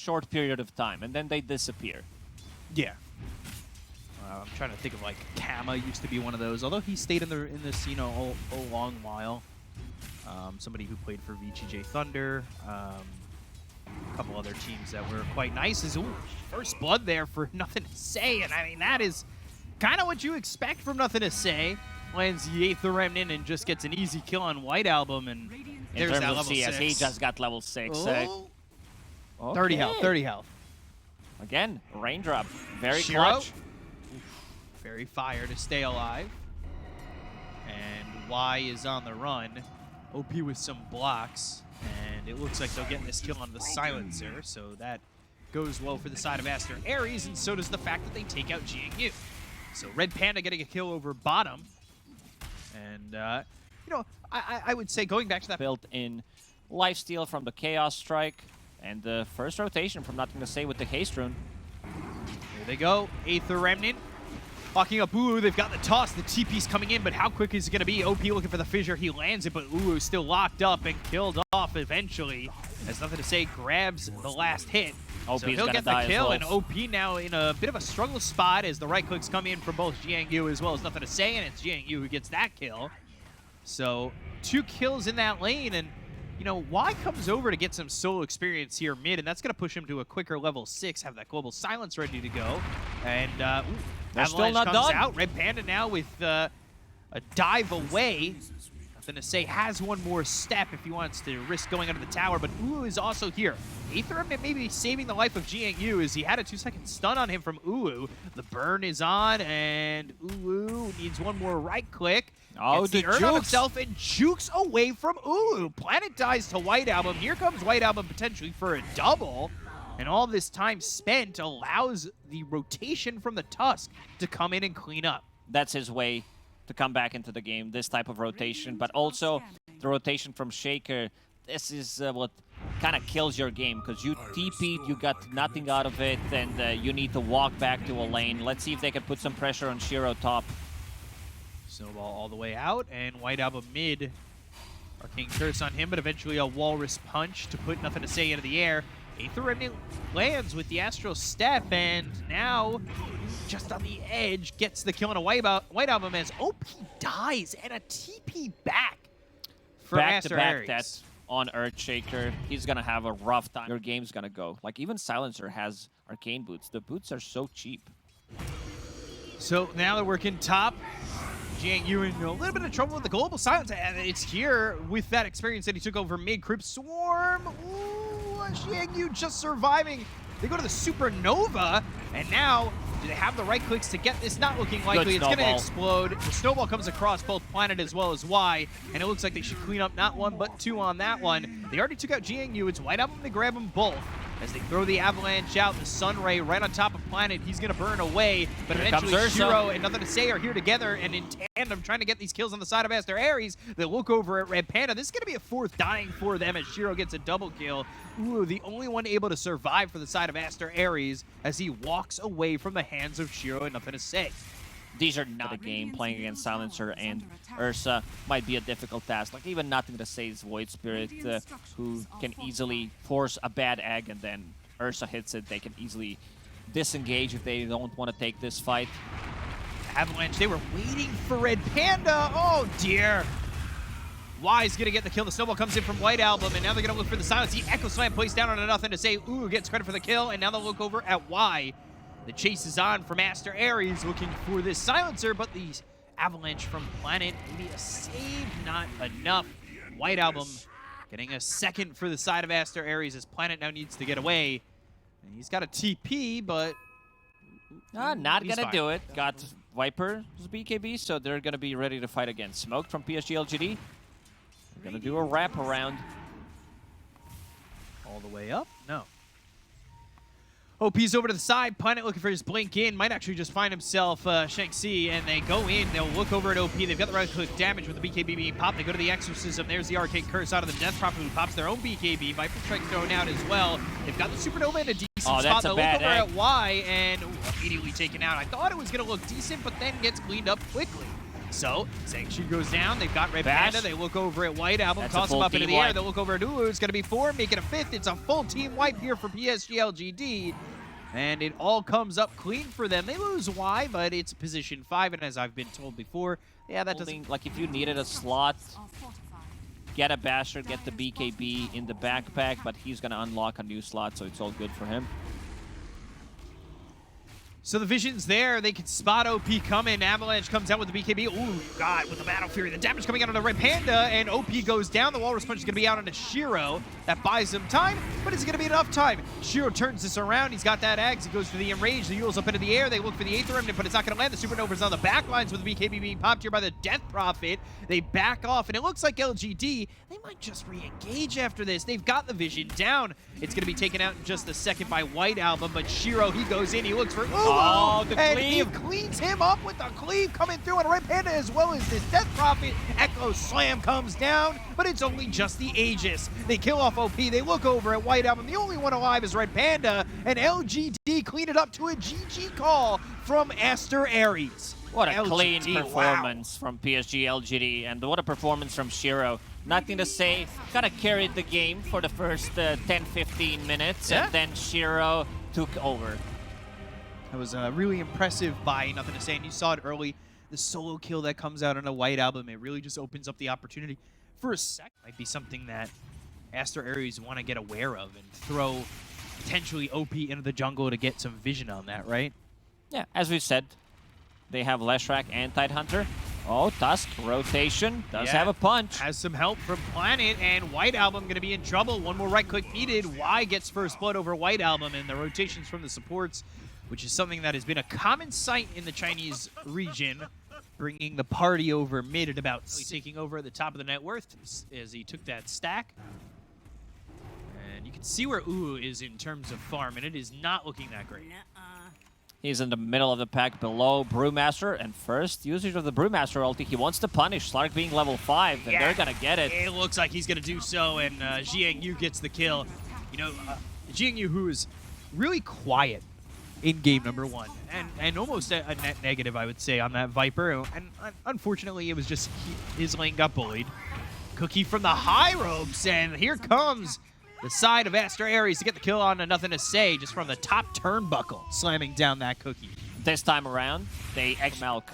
short period of time, and then they disappear. Yeah. I'm trying to think of, like, Kama used to be one of those, although he stayed in this, you know, a long while. Somebody who played for VGJ Thunder. A couple other teams that were quite nice. Ooh, first blood there for Nothing to Say, and I mean, that is kind of what you expect from Nothing to Say. Lands the 8th Remnant and just gets an easy kill on White Album, and there's that level 6. He just got level 6. Oh. Okay. 30 health, 30 health. Again, raindrop, very Shiro. clutch. Very fire to stay alive. And Y is on the run. OP with some blocks. And it looks like they'll get this kill on the silencer. So that goes well for the side of Aster.Aries, and so does the fact that they take out GNU. So Red Panda getting a kill over bottom. And, you know, I would say going back to that Built-in lifesteal from the Chaos Strike. And the first rotation from Nothing to Say with the Haste Rune. There they go. 8th Remnant. Locking up Uu. They've got the toss. The TP's coming in, but how quick is it going to be? OP looking for the fissure. He lands it, but Uu still locked up and killed off eventually. As Nothing to Say grabs the last hit. OP's so he'll get the die kill, well. and OP now in a bit of a struggle spot as the right clicks come in from both Jiangyu as well as Nothing to Say, and it's Jiangyu who gets that kill. So 2 kills in that lane, and you know, Y comes over to get some solo experience here mid, and that's going to push him to a quicker level 6, have that Global Silence ready to go. And They're still Avalanche not comes done. out. Red Panda now with a dive away. Nothing to Say has one more step if he wants to risk going under the tower, but Uu is also here. 8th Remnant maybe saving the life of GNU as he had a 2-second stun on him from Uu. The burn is on, and Uu needs one more right click. Oh, the Urn on himself and jukes away from Uu. Planet dies to White Album. Here comes White Album potentially for a double. And all this time spent allows the rotation from the Tusk to come in and clean up. That's his way to come back into the game, this type of rotation. But also the rotation from Shaker. This is what kind of kills your game, because you TP'd, you got nothing out of it, and you need to walk back to a lane. Let's see if they can put some pressure on Shiro top. Snowball all the way out, and White Album mid. Arcane Curse on him, but eventually a Walrus Punch to put Nothing to Say into the air. 8th Remnant lands with the Astral Step, and now, just on the edge, gets the kill on a White Album as OP dies, and a TP back for Back-to-back Aster.Aries. that on Earthshaker. He's going to have a rough time. Your game's going to go. Like, even Silencer has Arcane Boots. The boots are so cheap. So now they're working top. Jiangyu in a little bit of trouble with the Global Silence. And it's here with that experience that he took over mid. Crypt Swarm. Ooh, Jiangyu just surviving. They go to the Supernova. And now, do they have the right clicks to get this? Not looking likely. It's going to explode. The Snowball comes across both Planet as well as Y. And it looks like they should clean up not 1, but 2 on that one. They already took out Jiangyu. It's White Album to grab them both. As they throw the Avalanche out, the Sun Ray right on top of Planet. He's going to burn away, but eventually Shiro and Nothing to Say are here together and in tandem trying to get these kills on the side of Aster.Aries. They look over at Red Panda. This is going to be a 4th dying for them as Shiro gets a double kill. Ooh, the only one able to survive for the side of Aster.Aries as he walks away from the hands of Shiro and Nothing to Say. These are not a game. Playing against Silencer and Ursa might be a difficult task. Like, even Nothing to Say's Void Spirit, who can easily force a bad egg, and then Ursa hits it. They can easily disengage if they don't want to take this fight. Avalanche, they were waiting for Red Panda. Oh, dear. Y's going to get the kill. The Snowball comes in from White Album, and now they're going to look for the silence. The Echo Slam placed down on a Nothing to Say. Ooh, gets credit for the kill, and now they'll look over at Y. The chase is on from Aster.Aries looking for this silencer, but the Avalanche from Planet, maybe a save, not enough. White Album getting a 2nd for the side of Aster.Aries as Planet now needs to get away. And he's got a TP, but not going to do it. Got Viper's BKB, so they're going to be ready to fight again. Smoked from PSG.LGD. They're going to do a wraparound. All the way up? No. OP's over to the side. Planet looking for his blink in. Might actually just find himself Shang-Chi, and they go in. They'll look over at OP. They've got the right click damage with the BKB being popped. They go to the Exorcism. There's the Arcane Curse out of the Death Prophet who pops their own BKB. Viper Strike thrown out as well. They've got the Supernova in a decent spot. They'll look over at Y, and immediately taken out. I thought it was going to look decent, but then gets cleaned up quickly. So, Sanction goes down. They've got Red Bash. Panda. They look over at White Album, That's toss a him full up into team the air. wipe. They'll look over at Ulu. It's going to be 4, make it a 5th. It's a full team wipe here for PSG.LGD. And it all comes up clean for them. They lose Y, but it's position 5. And as I've been told before, yeah, that doesn't... Like, if you needed a slot, get a Basher, get the BKB in the backpack, but he's going to unlock a new slot, so it's all good for him. So the vision's there. They can spot OP coming. Avalanche comes out with the BKB. Ooh, God, with the Battle Fury. The damage coming out on the Red Panda, and OP goes down. The Walrus Punch is going to be out on a Shiro. That buys him time, but is it going to be enough time? Shiro turns this around. He's got that Ags. He goes for the Enrage. The Yule's up into the air. They look for the 8th Remnant, but it's not going to land. The Supernova's on the back lines with the BKB being popped here by the Death Prophet. They back off, and it looks like LGD, they might just re-engage after this. They've got the vision down. It's going to be taken out in just a second by White Album, but Shiro, he goes in. He looks for the and cleave. he cleans him up with the cleave coming through on a Red Panda, as well as this Death Prophet. Echo Slam comes down, but it's only just the Aegis. They kill off OP. They look over at White Album. The only one alive is Red Panda, and LGD clean it up to a GG call from Aster.Aries. What a LGD, clean performance wow. from PSG.LGD, and what a performance from Shiro. Nothing to say. Kind of carried the game for the first 10-15 minutes, Yeah. and then Shiro took over. That was really impressive buy, nothing to say. And you saw it early, the solo kill that comes out on a White Album. It really just opens up the opportunity for a sec. Might be something that Aster.Aries want to get aware of and throw potentially OP into the jungle to get some vision on that, right? Yeah, as we said, they have Leshrac and Tidehunter. Oh, Tusk, rotation, does have a punch. Has some help from Planet, and White Album going to be in trouble. One more right click needed. Y gets first blood over White Album, and the rotations from the supports, which is something that has been a common sight in the Chinese region, bringing the party over mid at about taking over at the top of the net worth as he took that stack. And you can see where Ulu is in terms of farm, and it is not looking that great. He's in the middle of the pack below Brewmaster, and first usage of the Brewmaster ulti. He wants to punish Slark being level 5, and they're going to get it. It looks like he's going to do so, and Jiang Yu gets the kill. You know, Jiang Yu, who is really quiet in game number 1, and almost a net negative, I would say, on that Viper. And unfortunately, it was just his lane got bullied. Cookie from the high ropes, and here comes the side of Aster.Aries to get the kill on a Nothing to Say, just from the top turnbuckle, slamming down that Cookie. This time around, they egg milk.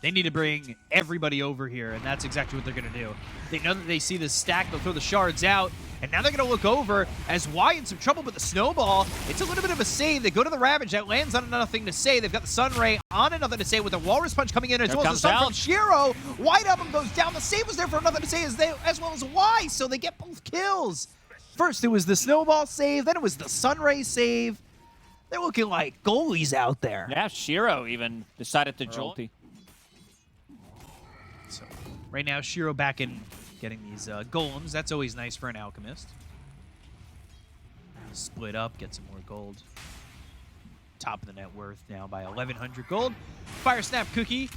They need to bring everybody over here, and that's exactly what they're going to do. They know that they see the stack, they'll throw the shards out, and now they're going to look over as Y in some trouble with the snowball. It's a little bit of a save. They go to the Ravage. That lands on a Nothing to Say. They've got the Sunray on a Nothing to Say with the Walrus Punch coming in, as well as the Sun from Shiro. White Album goes down. The save was there for a Nothing to Say as well as Y, so they get both kills. First, it was the snowball save, then it was the Sunray save. They're looking like goalies out there. Yeah, Shiro even decided to jolt. So, right now, Shiro back in getting these golems. That's always nice for an alchemist. Split up, get some more gold. Top of the net worth now by 1,100 gold. Fire Snap Cookie.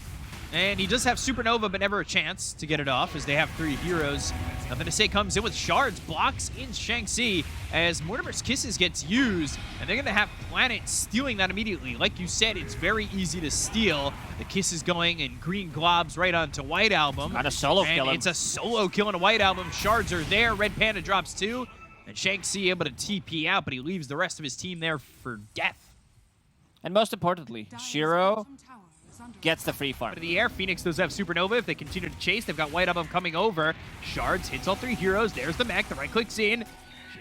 And he does have Supernova, but never a chance to get it off, as they have 3 heroes. Nothing to Say comes in with shards, blocks in Shanxi as Mortimer's Kisses gets used, and they're going to have Planet stealing that immediately. Like you said, it's very easy to steal. The Kisses going and green globs right onto White Album. Got a solo kill him. It's a solo kill on a White Album. Shards are there. Red Panda drops 2, and Shanxi able to TP out, but he leaves the rest of his team there for death. And most importantly, Shiro gets the free farm. To the air, Phoenix does have Supernova. If they continue to chase, they've got White Album coming over. Shards hits all 3 heroes. There's the mech. The right clicks in.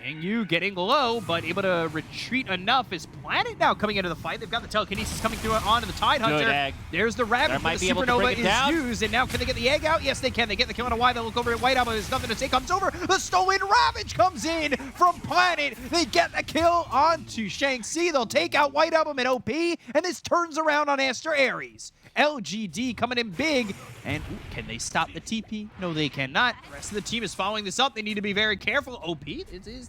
Jiang Yu getting low, but able to retreat enough. Is Planet now coming into the fight? They've got the telekinesis coming through onto the Tidehunter. There's the Ravage. The Supernova is used, and now can they get the egg out? Yes, they can. They get the kill on a Y. They look over at White Album. There's Nothing to Say. Comes over. The stolen Ravage comes in from Planet. They get the kill onto Shanxi. They'll take out White Album and OP, and this turns around on Aster.Aries. LGD coming in big, and ooh, can they stop the TP? No, they cannot. The rest of the team is following this up. They need to be very careful. OP, is this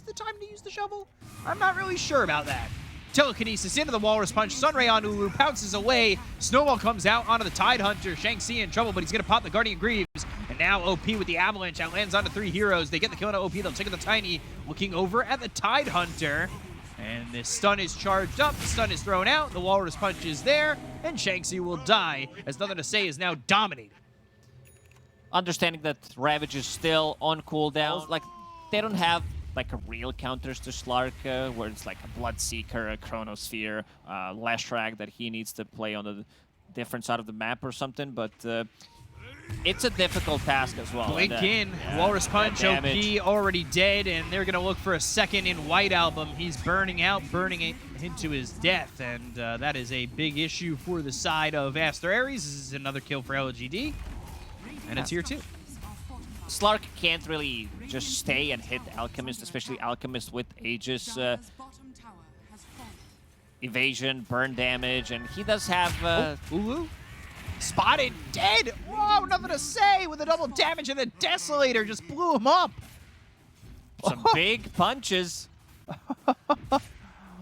the time to use the shovel? I'm not really sure about that. Telekinesis into the Walrus Punch. Sunray on Ulu pounces away. Snowball comes out onto the Tidehunter. Shanxi in trouble, but he's going to pop the Guardian Greaves. And now OP with the Avalanche that lands onto 3 heroes. They get the kill on OP. They'll take the Tiny. Looking over at the Tidehunter. And the stun is charged up, the stun is thrown out, the Walrus Punch is there, and Shanxi will die, as Nothing to Say is now dominating. Understanding that Ravage is still on cooldown, like, they don't have like a real counters to Slark, where it's like a Bloodseeker, a Chronosphere, Leshrac that he needs to play on a different side of the map or something, but it's a difficult task as well. Blink in, Walrus Punch, OP already dead, and they're going to look for a second in White Album. He's burning out, burning it into his death, and that is a big issue for the side of Aster.Aries. This is another kill for LGD, and it's here too. Slark can't really just stay and hit Alchemist, especially Alchemist with Aegis evasion, burn damage, and he does have... Ulu? Spotted, dead! Whoa, Nothing to Say with a double damage, and the Desolator just blew him up! Some big punches.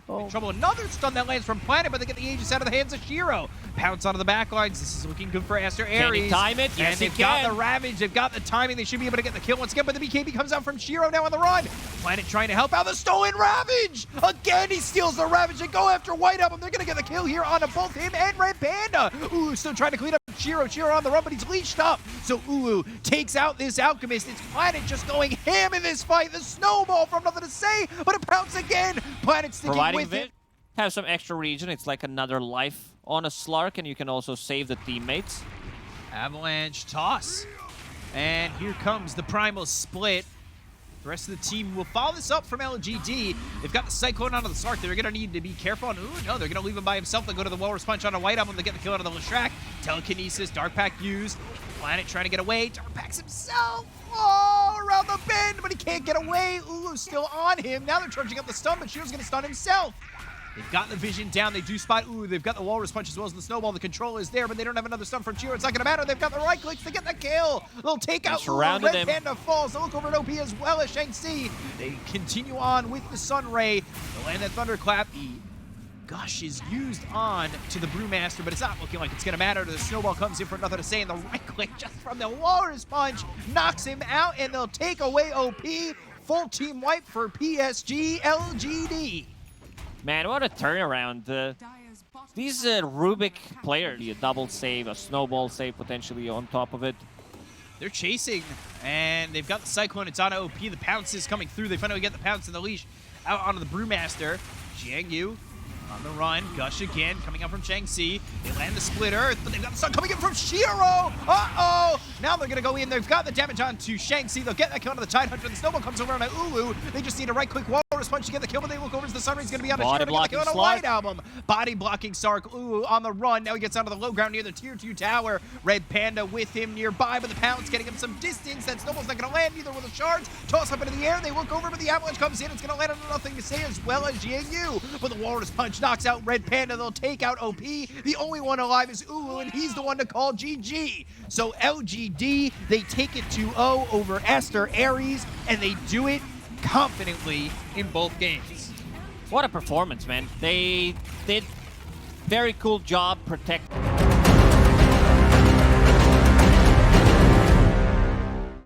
In trouble. Another stun that lands from Planet, but they get the Aegis out of the hands of Shiro. Pounce onto the backlines. This is looking good for Aster.Aries. Can he time it? Yes, and they've got the Ravage. They've got the timing. They should be able to get the kill once again, but the BKB comes out from Shiro now on the run. Planet trying to help out the stolen Ravage. Again, he steals the Ravage. They go after White Album. They're going to get the kill here on both him and Red Panda. Ulu still trying to clean up Shiro. Shiro on the run, but he's leashed up. So Ulu takes out this Alchemist. It's Planet just going ham in this fight. The snowball from Nothing to Say, but it pounce again. Planet sticking with it. Have some extra regen. It's like another life on a Slark, and you can also save the teammates. Avalanche toss. And here comes the Primal Split. The rest of the team will follow this up from LGD. They've got the Cyclone onto the Slark. They're going to need to be careful. And, ooh, no, they're going to leave him by himself. They go to the Walrus Punch on a White Album to get the kill out of the Leshrac. Telekinesis, Dark Pack used. Planet trying to get away. Dark Pack's himself. Oh, around the bend, but he can't get away. Ulu's still on him. Now they're charging up the stun, but Shiro's going to stun himself. They've got the vision down. They do spot. Ooh, they've got the Walrus Punch as well as the Snowball. The control is there, but they don't have another stun from Shiro. It's not going to matter. They've got the right clicks to get the kill. They'll take out Red Panda falls. They'll look over at OP as well as Shanxi. They continue on with the Sunray. They'll land that Thunderclap. The Gush is used on to the Brewmaster, but it's not looking like it's going to matter. The Snowball comes in for Nothing to Say, and the right click just from the Walrus Punch knocks him out, and they'll take away OP. Full team wipe for PSG.LGD. Man, what a turnaround. These Rubik players, a double save, a snowball save potentially on top of it. They're chasing, and they've got the Cyclone. It's on OP. The Pounce is coming through. They finally get the Pounce and the leash out onto the Brewmaster. Jiang Yu on the run. Gush again, coming up from Shanxi. They land the Split Earth, but they've got the stun coming in from Shiro. Uh-oh! Now they're going to go in. They've got the damage onto Shanxi. They'll get that kill onto the Tidehunter. The Snowball comes over on Ulu. They just need a right-click Walrus Punch to get the kill, but they look over as the Sunray's going to be on a Shiro to get the kill on a White Album. Body blocking Sark. Ulu on the run. Now he gets onto the low ground near the Tier 2 tower. Red Panda with him nearby, but the Pound's getting him some distance. That Snowball's not going to land, neither will the Shards. Toss up into the air. They look over, but the Avalanche comes in. It's going to land on Nothing to Say as well as Jiang Yu. But the Walrus Punch knocks out Red Panda. They'll take out OP. The only one alive is Ulu, and he's the one to call GG. So LGD, they take it 2-0 over Aster.Aries, and they do it confidently in both games. What a performance, man. They did very cool job protecting.